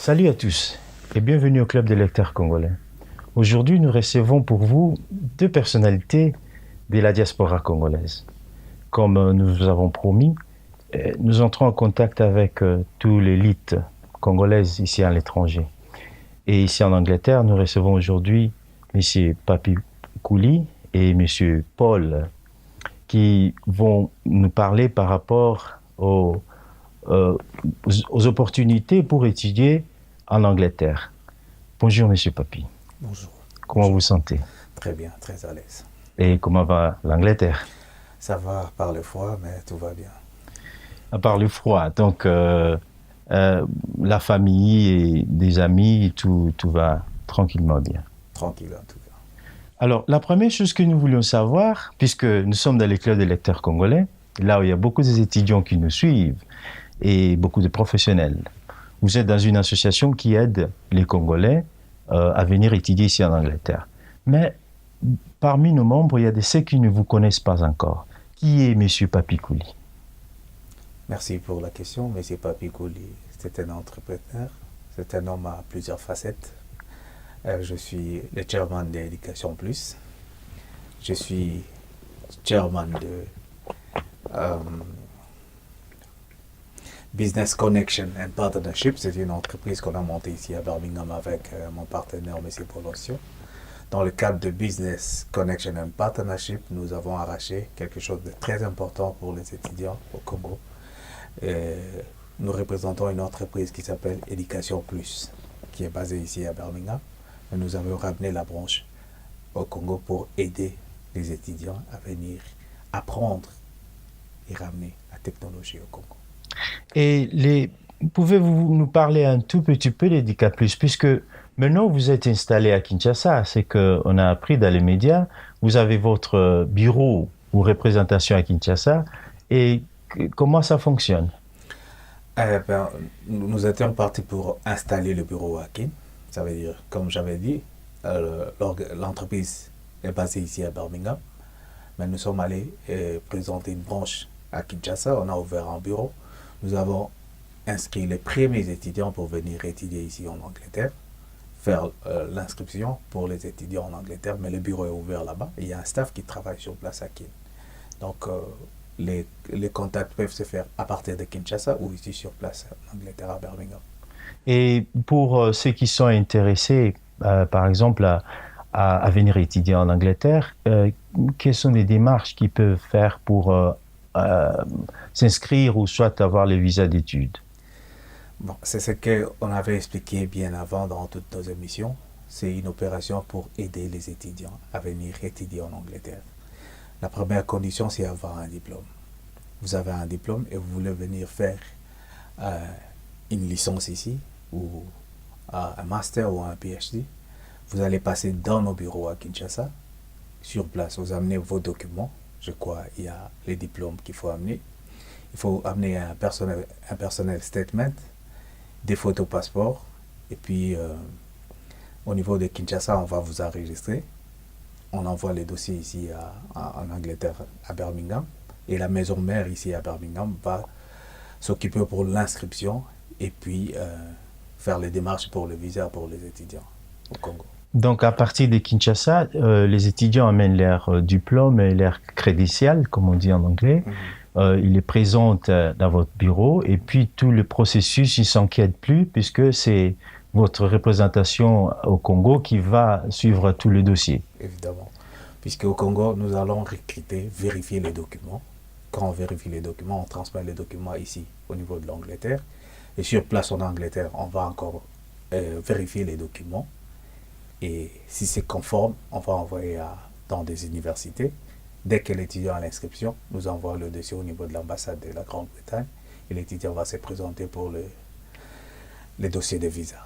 Salut à tous et bienvenue au Club des lecteurs congolais. Aujourd'hui, nous recevons pour vous deux personnalités de la diaspora congolaise. Comme nous vous avons promis, nous entrons en contact avec toute l'élite congolaise ici à l'étranger. Et ici en Angleterre, nous recevons aujourd'hui M. Papi Kouli et M. Paul qui vont nous parler par rapport aux opportunités pour étudier en Angleterre. Bonjour, Monsieur Papi. Bonjour. Comment vous sentez? Très bien, très à l'aise. Et comment va l'Angleterre? Ça va par le froid, mais tout va bien. À part le froid, donc la famille et des amis, tout va tranquillement bien. Tranquille en tout cas. Alors, la première chose que nous voulions savoir, puisque nous sommes dans les clubs des lecteurs congolais, là où il y a beaucoup d'étudiants qui nous suivent et beaucoup de professionnels. Vous êtes dans une association qui aide les Congolais à venir étudier ici en Angleterre. Mais parmi nos membres, il y a de ceux qui ne vous connaissent pas encore. Qui est M. Papi Kouli? Merci pour la question. M. Papi Kouli, c'est un entrepreneur. C'est un homme à plusieurs facettes. Je suis le chairman de Éducation Plus. Je suis chairman de Business Connection and Partnership. C'est une entreprise qu'on a montée ici à Birmingham avec mon partenaire, M. Polosio. Dans le cadre de Business Connection and Partnership, nous avons arraché quelque chose de très important pour les étudiants au Congo. Nous représentons une entreprise qui s'appelle Éducation Plus, qui est basée ici à Birmingham. Et nous avons ramené la branche au Congo pour aider les étudiants à venir apprendre et ramener la technologie au Congo. Et pouvez-vous nous parler un tout petit peu d'Éducation Plus, puisque maintenant vous êtes installé à Kinshasa, c'est qu'on a appris dans les médias, vous avez votre bureau ou représentation à Kinshasa, et comment ça fonctionne? Nous étions partis pour installer le bureau à Kin. Ça veut dire, comme j'avais dit, l'entreprise est basée ici à Birmingham, mais nous sommes allés présenter une branche à Kinshasa. On a ouvert un bureau. Nous avons inscrit les premiers étudiants pour venir étudier ici en Angleterre, faire l'inscription pour les étudiants en Angleterre, mais le bureau est ouvert là-bas. Il y a un staff qui travaille sur place à Kin. Donc, les contacts peuvent se faire à partir de Kinshasa ou ici sur place en Angleterre à Birmingham. Et pour ceux qui sont intéressés, par exemple, à venir étudier en Angleterre, quelles sont les démarches qu'ils peuvent faire pour s'inscrire ou soit avoir les visas d'études? Bon, c'est ce qu'on avait expliqué bien avant dans toutes nos émissions. C'est une opération pour aider les étudiants à venir étudier en Angleterre. La première condition, c'est avoir un diplôme. Vous avez un diplôme et vous voulez venir faire une licence ici, ou un master ou un PhD. Vous allez passer dans nos bureaux à Kinshasa. Sur place, vous amenez vos documents. Je crois qu'il y a les diplômes qu'il faut amener. Il faut amener un personnel statement, des photos passeport. Et puis, au niveau de Kinshasa, on va vous enregistrer. On envoie les dossiers ici en Angleterre, à Birmingham. Et la maison mère ici à Birmingham va s'occuper pour l'inscription et puis faire les démarches pour le visa pour les étudiants au Congo. Donc, à partir de Kinshasa, les étudiants amènent leur diplôme et leur crédential, comme on dit en anglais. Ils les présentent dans votre bureau et puis tout le processus, ils ne s'inquiètent plus puisque c'est votre représentation au Congo qui va suivre tout le dossier. Évidemment. Puisque au Congo, nous allons recruter, vérifier les documents. Quand on vérifie les documents, on transmet les documents ici, au niveau de l'Angleterre. Et sur place en Angleterre, on va encore vérifier les documents. Et si c'est conforme, on va envoyer dans des universités. Dès que l'étudiant a l'inscription, nous envoie le dossier au niveau de l'ambassade de la Grande-Bretagne. Et l'étudiant va se présenter pour les dossiers de visa.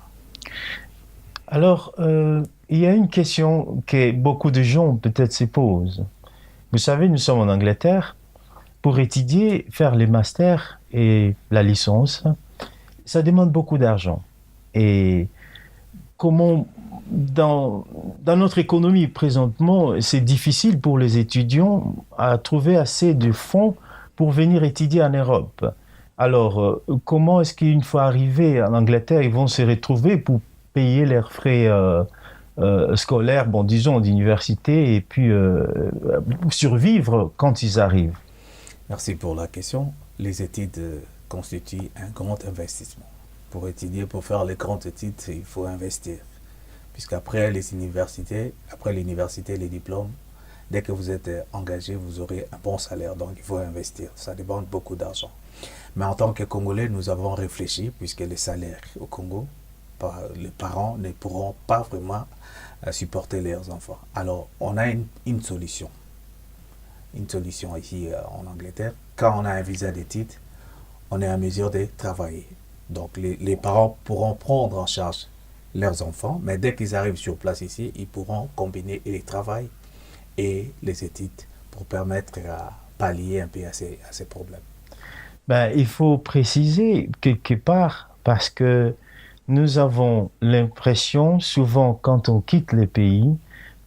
Alors, il y a une question que beaucoup de gens peut-être se posent. Vous savez, nous sommes en Angleterre. Pour étudier, faire les masters et la licence, ça demande beaucoup d'argent. Et comment, dans notre économie présentement, c'est difficile pour les étudiants à trouver assez de fonds pour venir étudier en Europe. Alors, comment est-ce qu'une fois arrivés en Angleterre, ils vont se retrouver pour payer leurs frais scolaires, bon, disons, d'université, et puis survivre quand ils arrivent? Merci pour la question. Les études constituent un grand investissement. Pour étudier, pour faire les grandes études, il faut investir. Puisqu'après les universités, après l'université, les diplômes, dès que vous êtes engagé, vous aurez un bon salaire. Donc il faut investir. Ça demande beaucoup d'argent. Mais en tant que Congolais, nous avons réfléchi, puisque les salaires au Congo, les parents ne pourront pas vraiment supporter leurs enfants. Alors on a une solution. Une solution ici en Angleterre. Quand on a un visa d'études, on est en mesure de travailler. Donc les parents pourront prendre en charge leurs enfants, mais dès qu'ils arrivent sur place ici, ils pourront combiner le travail et les études pour permettre à pallier un peu à ces problèmes. Ben, il faut préciser quelque part parce que nous avons l'impression, souvent quand on quitte le pays,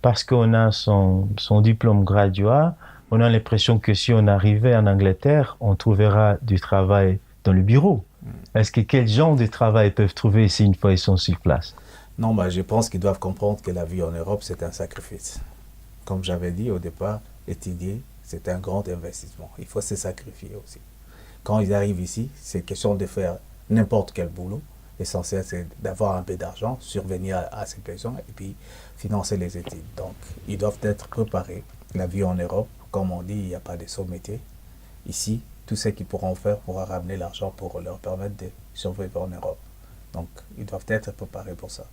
parce qu'on a son diplôme graduat, on a l'impression que si on arrivait en Angleterre, on trouvera du travail dans le bureau. Est-ce que quel genre de travail ils peuvent trouver ici une fois ils sont sur place? Non, bah, je pense qu'ils doivent comprendre que la vie en Europe, c'est un sacrifice. Comme j'avais dit au départ, étudier, c'est un grand investissement. Il faut se sacrifier aussi. Quand ils arrivent ici, c'est question de faire n'importe quel boulot. L'essentiel, c'est d'avoir un peu d'argent, survenir à ses besoins et puis financer les études. Donc, ils doivent être préparés. La vie en Europe, comme on dit, il n'y a pas de saut métier. Ici, tout ce qu'ils pourront faire pourra ramener l'argent pour leur permettre de survivre en Europe. Donc, ils doivent être préparés pour ça.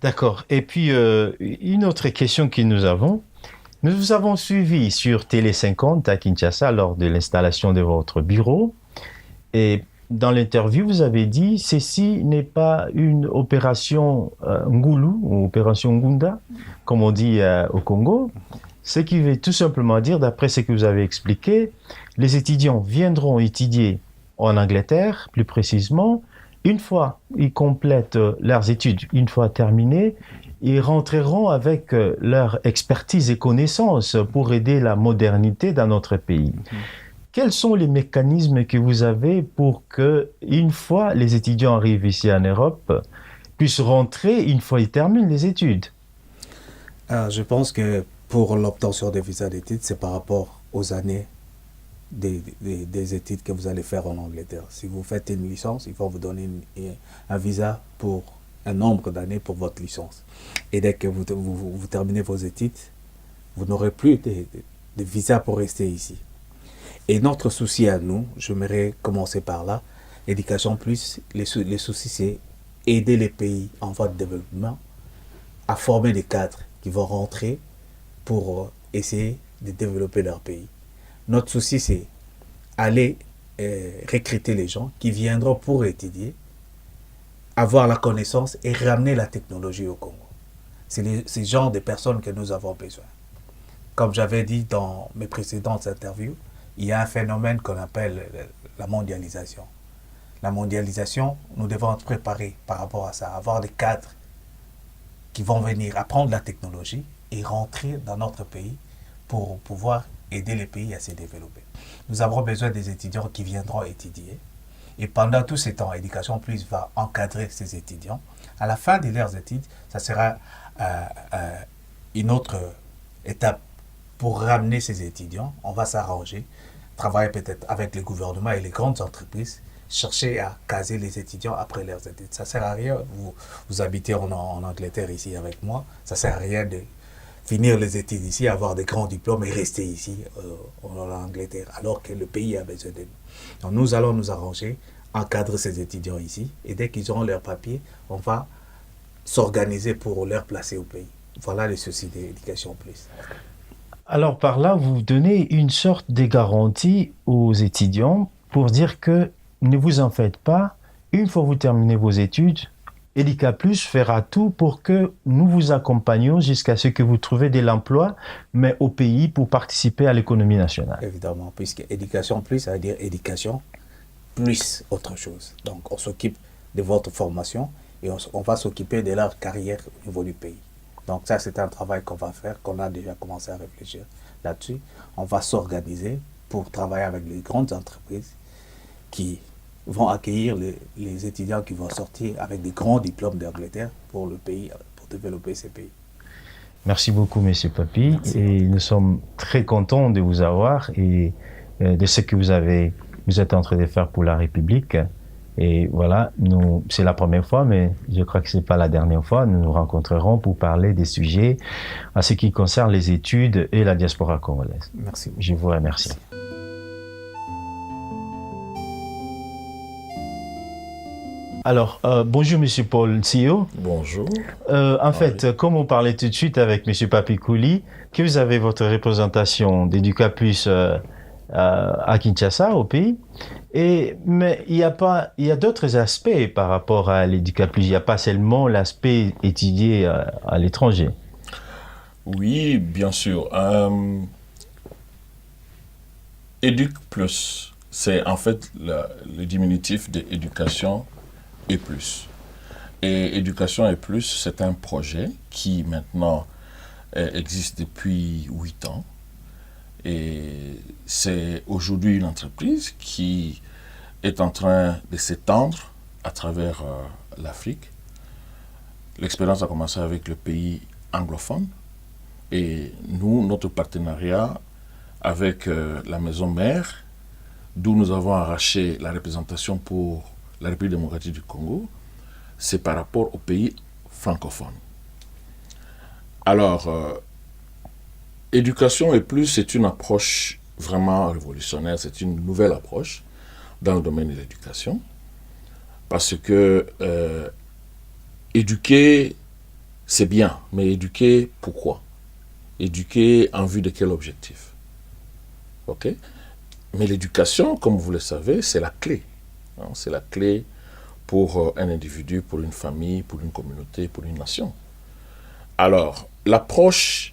D'accord. Et puis, une autre question que nous vous avons suivi sur Télé 50 à Kinshasa lors de l'installation de votre bureau. Et dans l'interview, vous avez dit ceci n'est pas une opération Ngulu ou opération Ngunda, comme on dit au Congo. Ce qui veut tout simplement dire, d'après ce que vous avez expliqué, les étudiants viendront étudier en Angleterre, plus précisément. Une fois ils complètent leurs études, une fois terminées, ils rentreront avec leur expertise et connaissances pour aider la modernité dans notre pays. Quels sont les mécanismes que vous avez pour que, une fois les étudiants arrivent ici en Europe, puissent rentrer une fois ils terminent les études? Je pense que pour l'obtention des visas d'études, c'est par rapport aux années des études que vous allez faire en Angleterre. Si vous faites une licence, il faut vous donner un visa pour un nombre d'années pour votre licence. Et dès que vous terminez vos études, vous n'aurez plus de visa pour rester ici. Et notre souci à nous, j'aimerais commencer par là, Éducation Plus, les soucis c'est aider les pays en voie de développement à former des cadres qui vont rentrer pour essayer de développer leur pays. Notre souci, c'est aller recruter les gens qui viendront pour étudier, avoir la connaissance et ramener la technologie au Congo. C'est ce genre de personnes que nous avons besoin. Comme j'avais dit dans mes précédentes interviews, il y a un phénomène qu'on appelle la mondialisation. La mondialisation, nous devons être préparés par rapport à ça, avoir des cadres qui vont venir apprendre la technologie et rentrer dans notre pays pour pouvoir aider les pays à se développer. Nous avons besoin des étudiants qui viendront étudier. Et pendant tout ce temps, Éducation Plus va encadrer ces étudiants. À la fin de leurs études, ça sera une autre étape pour ramener ces étudiants. On va s'arranger, travailler peut-être avec le gouvernement et les grandes entreprises, chercher à caser les étudiants après leurs études. Ça ne sert à rien, vous habitez en Angleterre ici avec moi, ça ne sert à rien de finir les études ici, avoir des grands diplômes et rester ici en Angleterre, alors que le pays a besoin de nous. Donc nous allons nous arranger, encadrer ces étudiants ici, et dès qu'ils auront leurs papiers, on va s'organiser pour les placer au pays. Voilà les soucis d'Éducation Plus. Alors par là, vous donnez une sorte de garantie aux étudiants pour dire que ne vous en faites pas, une fois vous terminez vos études, Educa Plus fera tout pour que nous vous accompagnions jusqu'à ce que vous trouviez de l'emploi, mais au pays pour participer à l'économie nationale. Évidemment, puisque Éducation Plus, ça veut dire éducation plus autre chose. Donc on s'occupe de votre formation et on va s'occuper de leur carrière au niveau du pays. Donc ça, c'est un travail qu'on va faire, qu'on a déjà commencé à réfléchir là-dessus. On va s'organiser pour travailler avec les grandes entreprises qui vont accueillir les étudiants qui vont sortir avec des grands diplômes d'Angleterre pour le pays, pour développer ces pays. Merci beaucoup, Monsieur Papi. Merci. Et nous sommes très contents de vous avoir et de ce que vous êtes en train de faire pour la République. Et voilà, c'est la première fois, mais je crois que c'est pas la dernière fois. Nous nous rencontrerons pour parler des sujets en ce qui concerne les études et la diaspora congolaise. Merci. Je vous remercie. Alors, bonjour Monsieur Paul Nsio. Bonjour. En fait, comme on parlait tout de suite avec Monsieur Papi Kouli, que vous avez votre représentation d'Educapus à Kinshasa, au pays, mais il y a d'autres aspects par rapport à l'Educapus. Il n'y a pas seulement l'aspect étudié à l'étranger. Oui, bien sûr. Educ Plus, c'est en fait le diminutif d'éducation et plus. Et Éducation et plus, c'est un projet qui maintenant existe depuis 8 ans. Et c'est aujourd'hui une entreprise qui est en train de s'étendre à travers l'Afrique. L'expérience a commencé avec le pays anglophone. Et nous, notre partenariat avec la maison mère, d'où nous avons arraché la représentation pour la République démocratique du Congo, c'est par rapport aux pays francophones. Alors, Éducation et plus, c'est une approche vraiment révolutionnaire, c'est une nouvelle approche dans le domaine de l'éducation, parce que éduquer, c'est bien, mais éduquer, pourquoi? Éduquer en vue de quel objectif? Ok? Mais l'éducation, comme vous le savez, c'est la clé. Hein, c'est la clé pour un individu, pour une famille, pour une communauté, pour une nation. Alors, l'approche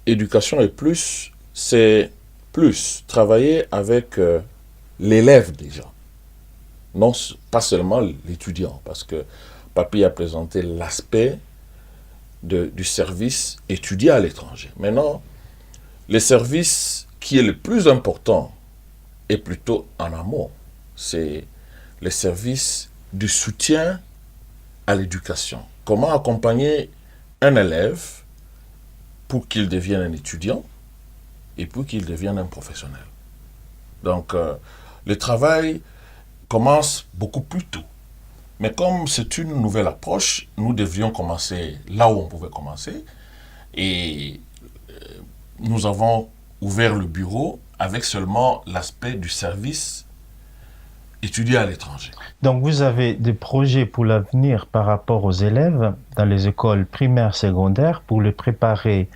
éducation et plus, c'est plus travailler avec l'élève déjà. Non, pas seulement l'étudiant, parce que Papi a présenté l'aspect du service étudié à l'étranger. Maintenant, le service qui est le plus important est plutôt en amont. C'est le service du soutien à l'éducation. Comment accompagner un élève pour qu'il devienne un étudiant et pour qu'il devienne un professionnel. Donc, le travail commence beaucoup plus tôt. Mais comme c'est une nouvelle approche, nous devrions commencer là où on pouvait commencer. Et nous avons ouvert le bureau avec seulement l'aspect du service étudié à l'étranger. Donc, vous avez des projets pour l'avenir par rapport aux élèves dans les écoles primaires, secondaires, pour les préparer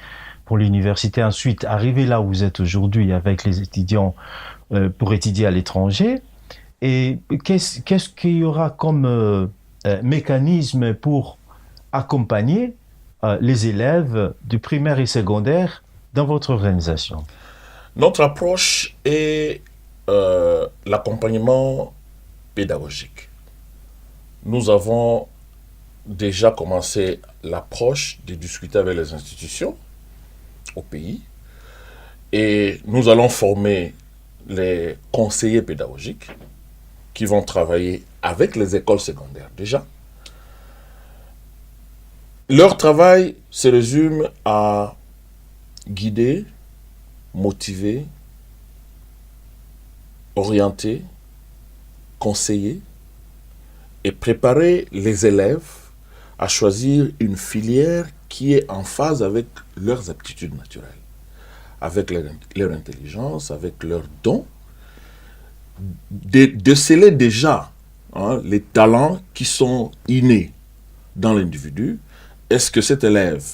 pour l'université. Ensuite, arriver là où vous êtes aujourd'hui avec les étudiants pour étudier à l'étranger. Et qu'est-ce qu'il y aura comme mécanisme pour accompagner les élèves du primaire et secondaire dans votre organisation? Notre approche est l'accompagnement pédagogique. Nous avons déjà commencé l'approche de discuter avec les institutions au pays et nous allons former les conseillers pédagogiques qui vont travailler avec les écoles secondaires déjà. Leur travail se résume à guider, motiver, orienter, conseiller et préparer les élèves à choisir une filière qui est en phase avec leurs aptitudes naturelles, avec leur intelligence, avec leurs dons, de déceler déjà les talents qui sont innés dans l'individu. Est-ce que cet élève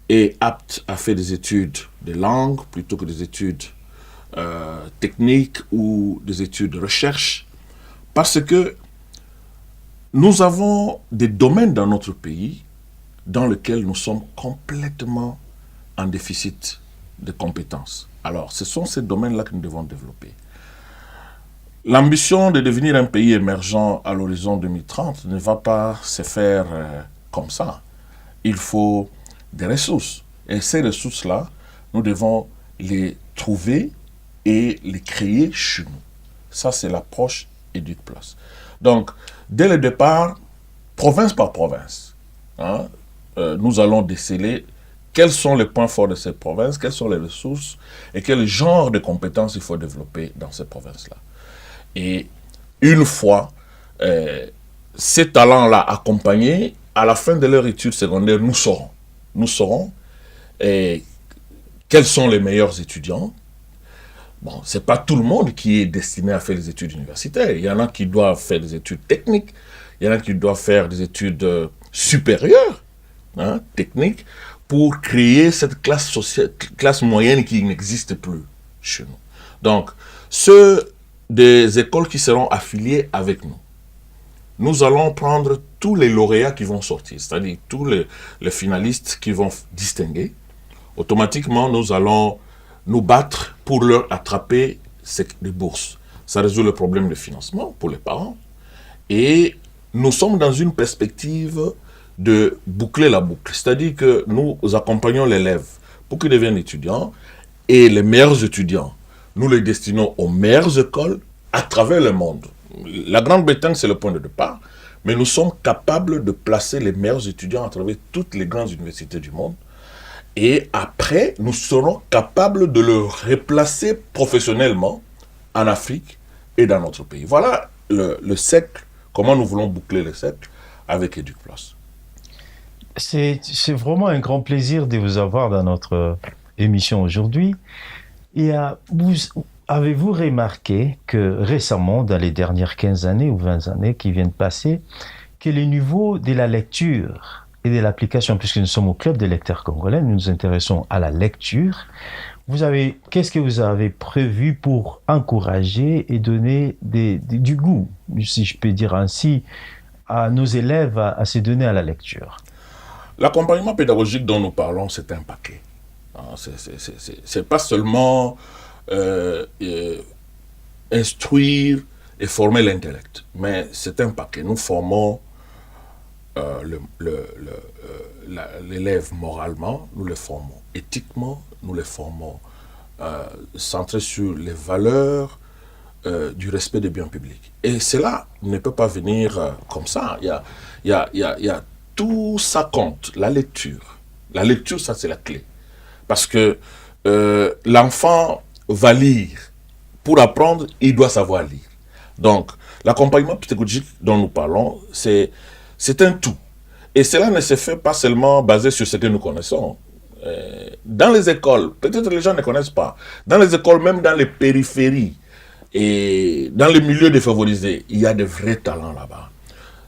est apte à faire des études de langue plutôt que des études techniques ou des études de recherche? Parce que nous avons des domaines dans notre pays dans lesquels nous sommes complètement en déficit de compétences. Alors, ce sont ces domaines-là que nous devons développer. L'ambition de devenir un pays émergent à l'horizon 2030 ne va pas se faire comme ça. Il faut des ressources. Et ces ressources-là, nous devons les trouver et les créer chez nous. Ça, c'est l'approche EducPlus. Donc, dès le départ, province par province, hein, nous allons déceler quels sont les points forts de cette province, quelles sont les ressources et quel genre de compétences il faut développer dans ces provinces-là. Et une fois ces talents-là accompagnés, à la fin de leur études secondaires, nous saurons quels sont les meilleurs étudiants. Bon, ce n'est pas tout le monde qui est destiné à faire les études universitaires. Il y en a qui doivent faire des études techniques, il y en a qui doivent faire des études supérieures, hein, techniques, pour créer cette classe moyenne qui n'existe plus chez nous. Donc, ceux des écoles qui seront affiliées avec nous, nous allons prendre tous les lauréats qui vont sortir, c'est-à-dire tous les finalistes qui vont distinguer. Automatiquement, nous allons nous battre pour leur attraper des bourses. Ça résout le problème de financement pour les parents. Et nous sommes dans une perspective de boucler la boucle. C'est-à-dire que nous accompagnons l'élève pour qu'il devienne étudiant et les meilleurs étudiants, nous les destinons aux meilleures écoles à travers le monde. La Grande-Bretagne, c'est le point de départ, mais nous sommes capables de placer les meilleurs étudiants à travers toutes les grandes universités du monde. Et après, nous serons capables de le replacer professionnellement en Afrique et dans notre pays. Voilà le cercle, comment nous voulons boucler le cercle avec EducPlus. C'est vraiment un grand plaisir de vous avoir dans notre émission aujourd'hui. Et avez-vous remarqué que récemment, dans les dernières 15 années ou 20 années qui viennent de passer, que le niveau de la lecture et de l'application, puisque nous sommes au Club des lecteurs congolais, nous nous intéressons à la lecture. Qu'est-ce que vous avez prévu pour encourager et donner du goût, si je peux dire ainsi, à nos élèves à se donner à la lecture? L'accompagnement pédagogique dont nous parlons, c'est un paquet. C'est pas seulement instruire et former l'intellect, mais c'est un paquet. Nous formons l'élève moralement, nous le formons éthiquement, nous le formons centré sur les valeurs du respect des biens publics. Et cela ne peut pas venir comme ça. Il y a tout ça compte. La lecture, ça c'est la clé. Parce que l'enfant va lire. Pour apprendre, il doit savoir lire. Donc, l'accompagnement pédagogique dont nous parlons, c'est un tout. Et cela ne se fait pas seulement basé sur ce que nous connaissons. Dans les écoles, peut-être les gens ne connaissent pas, dans les écoles, même dans les périphéries et dans les milieux défavorisés, il y a de vrais talents là-bas.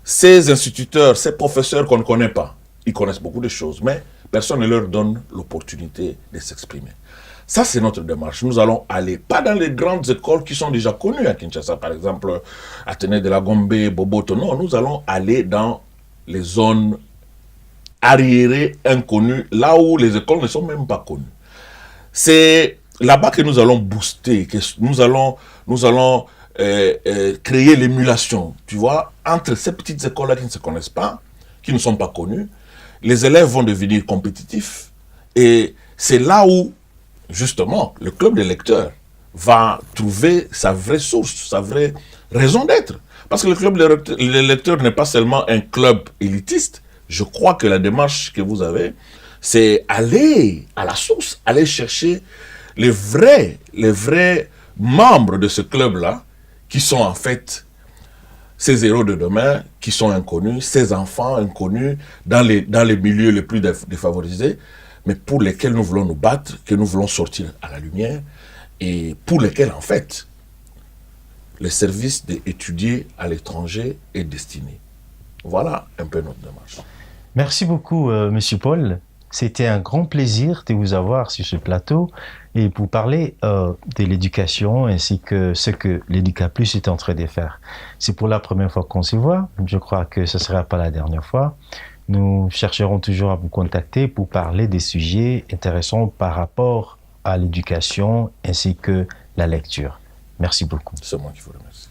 Ces instituteurs, ces professeurs qu'on ne connaît pas, ils connaissent beaucoup de choses, mais personne ne leur donne l'opportunité de s'exprimer. Ça, c'est notre démarche. Nous allons aller, pas dans les grandes écoles qui sont déjà connues à Kinshasa, par exemple, Athénée de la Gombe, Boboto, non, nous allons aller dans les zones arriérées, inconnues, là où les écoles ne sont même pas connues. C'est là-bas que nous allons booster, que nous allons créer l'émulation, tu vois, entre ces petites écoles-là qui ne se connaissent pas, qui ne sont pas connues. Les élèves vont devenir compétitifs et c'est là où, justement, le club des lecteurs va trouver sa vraie source, sa vraie raison d'être. Parce que le club des lecteurs n'est pas seulement un club élitiste. Je crois que la démarche que vous avez, c'est aller à la source, aller chercher les vrais membres de ce club-là, qui sont en fait ces héros de demain, qui sont inconnus, ces enfants inconnus dans les milieux les plus défavorisés, mais pour lesquels nous voulons nous battre, que nous voulons sortir à la lumière, et pour lesquels, en fait, le service d'étudier à l'étranger est destiné. Voilà un peu notre démarche. Merci beaucoup, Monsieur Paul. C'était un grand plaisir de vous avoir sur ce plateau et pour parler de l'éducation ainsi que ce que l'EducaPlus est en train de faire. C'est pour la première fois qu'on se voit. Je crois que ce ne sera pas la dernière fois. Nous chercherons toujours à vous contacter pour parler des sujets intéressants par rapport à l'éducation ainsi que la lecture. Merci beaucoup. C'est moi qui vous remercie.